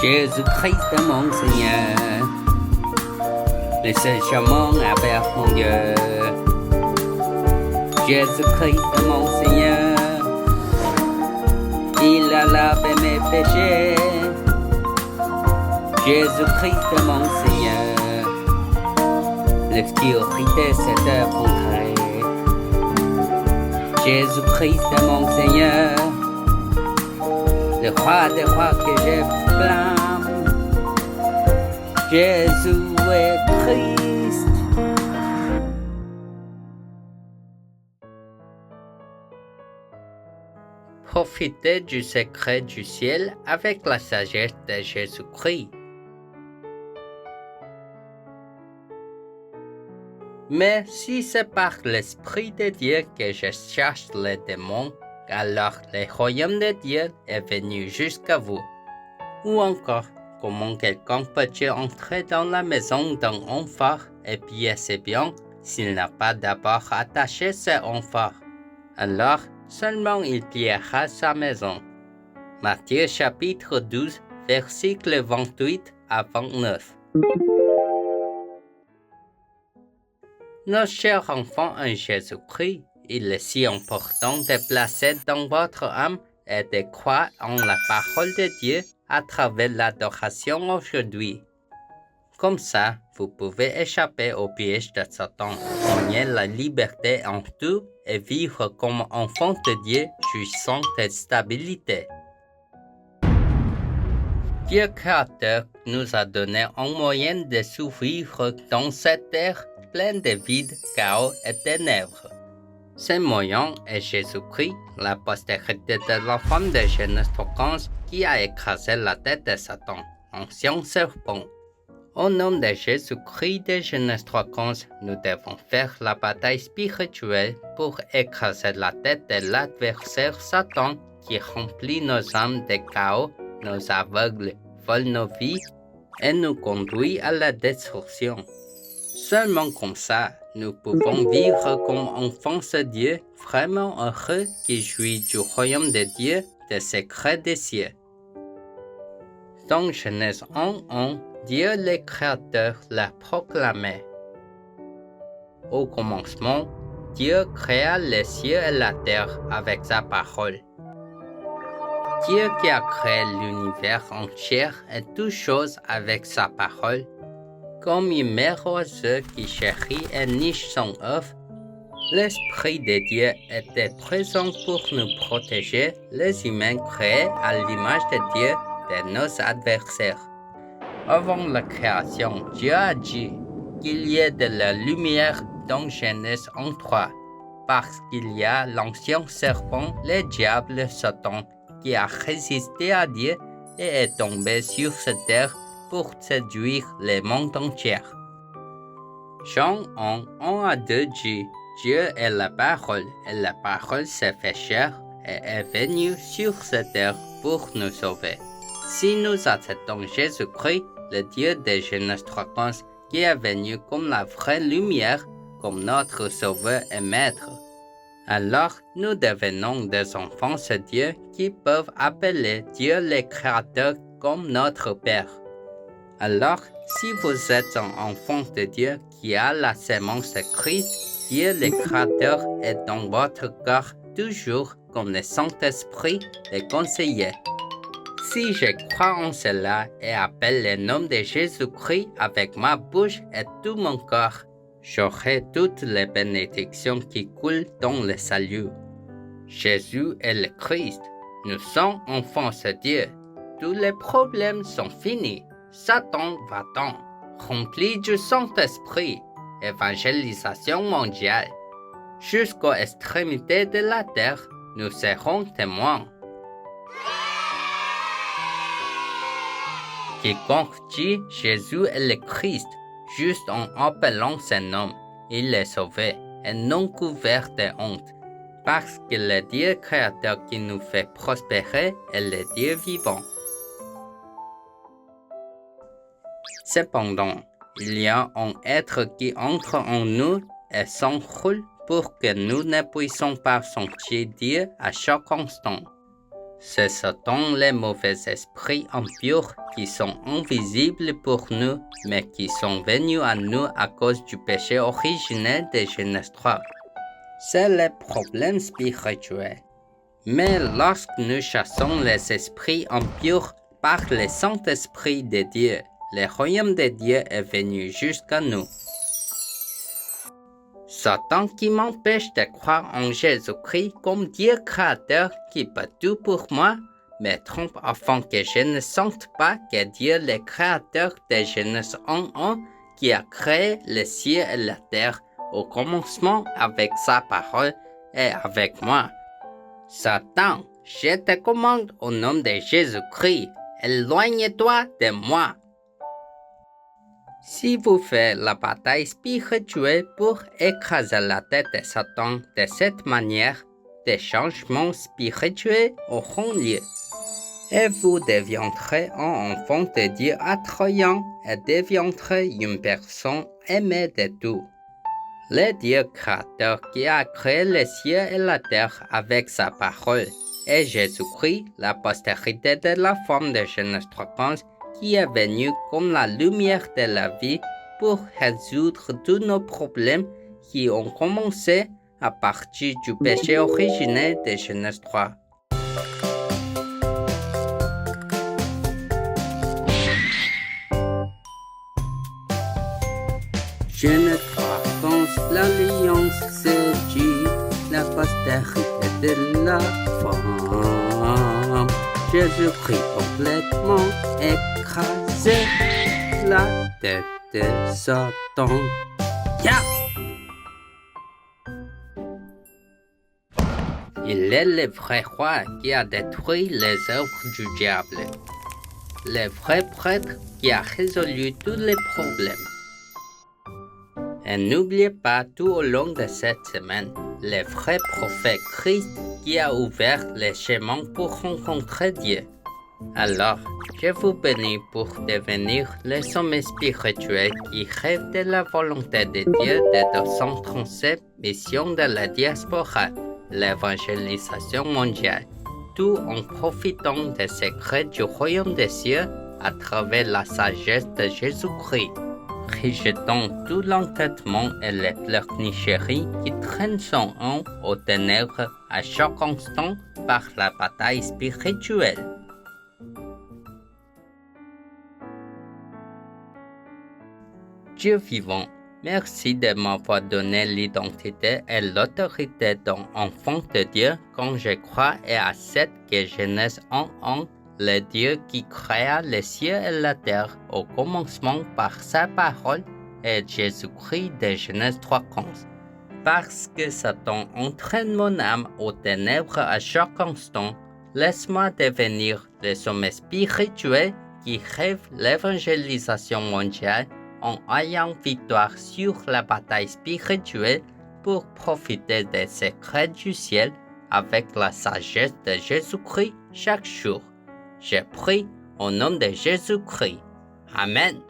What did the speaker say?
Jésus-Christ est mon Seigneur, le seul chemin vers mon Dieu. Jésus-Christ est mon Seigneur, il a lavé mes péchés. Jésus-Christ est mon Seigneur, l'obscurité s'est effondrée. Jésus-Christ est mon Seigneur, le roi des rois que je blâme. Jésus est Christ. Profitez du secret du ciel avec la sagesse de Jésus-Christ. Mais si c'est par l'Esprit de Dieu que je cherche les démons, alors le royaume de Dieu est venu jusqu'à vous. Ou encore, comment quelqu'un peut-il entrer dans la maison d'un enfant et piller ses biens s'il n'a pas d'abord attaché ses enfants? Alors, seulement il pillera sa maison. Matthieu chapitre 12, versets 28 à 29. Nos chers enfants en Jésus-Christ, il est si important de placer dans votre âme et de croire en la parole de Dieu à travers l'adoration aujourd'hui. Comme ça, vous pouvez échapper au piège de Satan, gagner la liberté en tout et vivre comme enfant de Dieu jouissant de stabilité. Dieu créateur nous a donné un moyen de survivre dans cette terre pleine de vide, chaos et ténèbres. Ce moyen est Jésus-Christ, la postérité de l'enfant de Genèse 3:15 qui a écrasé la tête de Satan, l'ancien serpent. Au nom de Jésus-Christ de Genèse 3:15, nous devons faire la bataille spirituelle pour écraser la tête de l'adversaire Satan qui remplit nos âmes de chaos, nous aveugle, vole nos vies et nous conduit à la destruction. Seulement comme ça, nous pouvons vivre comme enfants de Dieu, vraiment heureux qui jouit du royaume de Dieu, des secrets des cieux. Dans Genèse 1:1, Dieu le Créateur l'a proclamé. Au commencement, Dieu créa les cieux et la terre avec sa parole. Dieu qui a créé l'univers entier et toutes choses avec sa parole, comme une mère oiseau qui chérit et niche son œuf, l'Esprit de Dieu était présent pour nous protéger, les humains créés à l'image de Dieu, de nos adversaires. Avant la création, Dieu a dit qu'il y ait de la lumière dans Genèse 1:3, parce qu'il y a l'ancien serpent, le diable Satan, qui a résisté à Dieu et est tombé sur cette terre pour séduire le monde entier. Jean 1:1-2 dit, Dieu est la parole, et la parole s'est fait chair et est venue sur cette terre pour nous sauver. Si nous acceptons Jésus-Christ, le Dieu de Genèse 3:15, qui est venu comme la vraie lumière, comme notre sauveur et maître, alors nous devenons des enfants de Dieu qui peuvent appeler Dieu le Créateur comme notre Père. Alors, si vous êtes un enfant de Dieu qui a la sémence de Christ, Dieu le Créateur est dans votre cœur toujours comme le Saint-Esprit le conseiller. Si je crois en cela et appelle le nom de Jésus-Christ avec ma bouche et tout mon cœur, j'aurai toutes les bénédictions qui coulent dans le salut. Jésus est le Christ. Nous sommes enfants de Dieu. Tous les problèmes sont finis. Satan va-t'en, rempli du Saint-Esprit, évangélisation mondiale. Jusqu'aux extrémités de la terre, nous serons témoins. Quiconque dit Jésus est le Christ, juste en appelant ce nom, il est sauvé et non couvert de honte, parce que le Dieu créateur qui nous fait prospérer est le Dieu vivant. Cependant, il y a un être qui entre en nous et s'enroule pour que nous ne puissions pas sentir Dieu à chaque instant. Ce sont les mauvais esprits impurs qui sont invisibles pour nous, mais qui sont venus à nous à cause du péché originel de Genèse 3. C'est le problème spirituel. Mais lorsque nous chassons les esprits impurs par le Saint-Esprit de Dieu, le royaume de Dieu est venu jusqu'à nous. Satan qui m'empêche de croire en Jésus-Christ comme Dieu créateur qui peut tout pour moi, me trompe afin que je ne sente pas que Dieu le créateur de Genèse 1:1 qui a créé le ciel et la terre au commencement avec sa parole et avec moi. Satan, je te commande au nom de Jésus-Christ, éloigne-toi de moi. Si vous faites la bataille spirituelle pour écraser la tête de Satan de cette manière, des changements spirituels auront lieu. Et vous deviendrez un enfant de Dieu attrayant et deviendrez une personne aimée de tout. Le Dieu créateur qui a créé les cieux et la terre avec sa parole, et Jésus-Christ, la postérité de la femme de Genèse 3:15, qui est venu comme la lumière de la vie pour résoudre tous nos problèmes qui ont commencé à partir du péché originel de Genèse 3. Genèse 3:15, l'alliance se dit, la postérité de la femme. Jésus-Christ complètement écrasé, la tête de Satan. Yeah! Il est le vrai roi qui a détruit les œuvres du diable, le vrai prêtre qui a résolu tous les problèmes. Et n'oubliez pas tout au long de cette semaine, le vrai prophète Christ qui a ouvert les chemins pour rencontrer Dieu. Alors, je vous bénis pour devenir les hommes spirituels qui rêvent de la volonté de Dieu de 237 missions de la diaspora, l'évangélisation mondiale, tout en profitant des secrets du royaume des cieux à travers la sagesse de Jésus-Christ. Rejetant tout l'entêtement et les pleurnicheries qui traînent son âme aux ténèbres à chaque instant par la bataille spirituelle. Dieu vivant, merci de m'avoir donné l'identité et l'autorité d'un enfant de Dieu quand je crois et accepte que Genèse 1:1, le Dieu qui créa les cieux et la terre au commencement par sa parole, est Jésus-Christ de Genèse 3:15. Parce que Satan entraîne mon âme aux ténèbres à chaque instant, laisse-moi devenir les hommes spirituels qui rêvent l'évangélisation mondiale en ayant victoire sur la bataille spirituelle pour profiter des secrets du ciel avec la sagesse de Jésus-Christ chaque jour. Je prie au nom de Jésus-Christ. Amen.